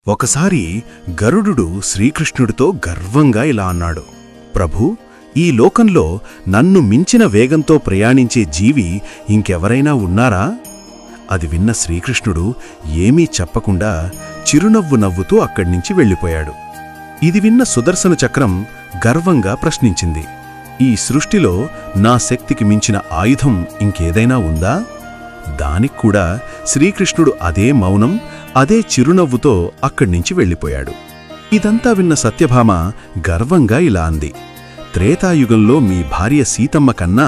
ఒకసారి గరుడు శ్రీకృష్ణుడితో గర్వంగా ఇలా అన్నాడు, ప్రభూ, ఈ లోకంలో నన్ను మించిన వేగంతో ప్రయాణించే జీవి ఇంకెవరైనా ఉన్నారా? అది విన్న శ్రీకృష్ణుడు ఏమీ చెప్పకుండా చిరునవ్వు నవ్వుతూ అక్కడ్నించి వెళ్ళిపోయాడు. ఇది విన్న సుదర్శన చక్రం గర్వంగా ప్రశ్నించింది, ఈ సృష్టిలో నా శక్తికి మించిన ఆయుధం ఇంకేదైనా ఉందా? దానిక్కూడా శ్రీకృష్ణుడు అదే మౌనం, అదే చిరునవ్వుతో అక్కడ్నించి వెళ్ళిపోయాడు. ఇదంతా విన్న సత్యభామ గర్వంగా ఇలా అంది, త్రేతాయుగంలో మీ భార్య సీతమ్మ కన్నా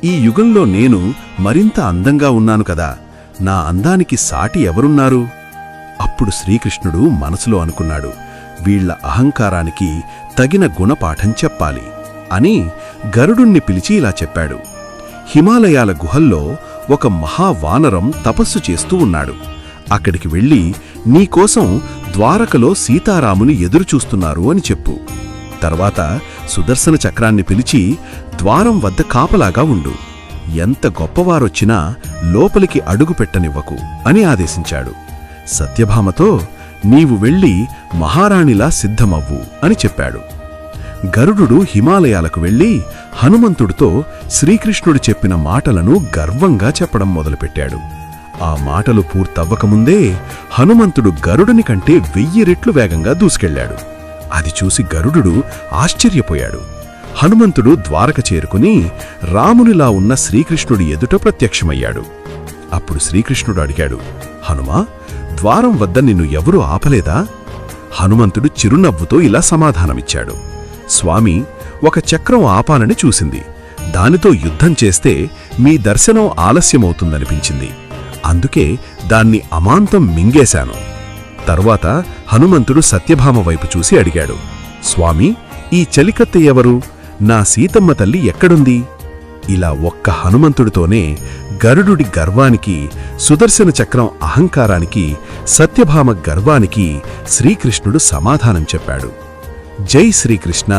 ఈ యుగంలో నేను మరింత అందంగా ఉన్నాను కదా, నా అందానికి సాటి ఎవరున్నారు? అప్పుడు శ్రీకృష్ణుడు మనసులో అనుకున్నాడు, వీళ్ల అహంకారానికి తగిన గుణపాఠం చెప్పాలి అని గరుడుణ్ణి పిలిచి ఇలా చెప్పాడు. హిమాలయాల గుహల్లో ఒక మహావానరం తపస్సు చేస్తూ ఉన్నాడు. అక్కడికి వెళ్ళి నీకోసం ద్వారకలో సీతారాముని ఎదురుచూస్తున్నారు అని చెప్పు. తర్వాత సుదర్శన చక్రాన్ని పిలిచి ద్వారం వద్ద కాపలాగా ఉండు. ఎంత గొప్పవారొచ్చినా లోపలికి అడుగు పెట్టనివ్వకు అని ఆదేశించాడు. సత్యభామతో నీవు వెళ్ళి మహారాణిలా సిద్ధమవ్వు అని చెప్పాడు. గరుడు హిమాలయాలకు వెళ్ళి హనుమంతుడితో శ్రీకృష్ణుడు చెప్పిన మాటలను గర్వంగా చెప్పడం మొదలుపెట్టాడు. ఆ మాటలు పూర్తవ్వకముందే హనుమంతుడు గరుడుని కంటే 1000 రెట్లు వేగంగా దూసుకెళ్లాడు. అది చూసి గరుడు ఆశ్చర్యపోయాడు. హనుమంతుడు ద్వారక చేరుకుని రామునిలా ఉన్న శ్రీకృష్ణుడి ఎదుట ప్రత్యక్షమయ్యాడు. అప్పుడు శ్రీకృష్ణుడు అడిగాడు, హనుమా, ద్వారం వద్ద నిన్ను ఎవరూ ఆపలేదా? హనుమంతుడు చిరునవ్వుతో ఇలా సమాధానమిచ్చాడు, స్వామి, ఒక చక్రం ఆపాలని చూసింది. దానితో యుద్ధం చేస్తే మీ దర్శనం ఆలస్యమవుతుందనిపించింది. అందుకే దాన్ని అమాంతం మింగేశాను. తరువాత హనుమంతుడు సత్యభామ వైపు చూసి అడిగాడు, స్వామి, ఈ చలికత్తె ఎవరు? నా సీతమ్మ తల్లి ఎక్కడుంది? ఇలా ఒక్క హనుమంతుడితోనే గరుడుడి గర్వానికి, సుదర్శన చక్రం అహంకారానికి, సత్యభామ గర్వానికి శ్రీకృష్ణుడు సమాధానం చెప్పాడు. జై శ్రీకృష్ణ,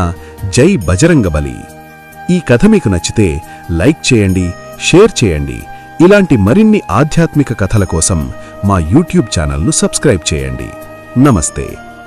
జై బజరంగబలి. ఈ కథ మీకు నచ్చితే లైక్ చేయండి, షేర్ చేయండి. ఇలాంటి మరిన్ని ఆధ్యాత్మిక కథల కోసం మా యూట్యూబ్ ఛానల్ను సబ్స్క్రైబ్ చేయండి. నమస్తే.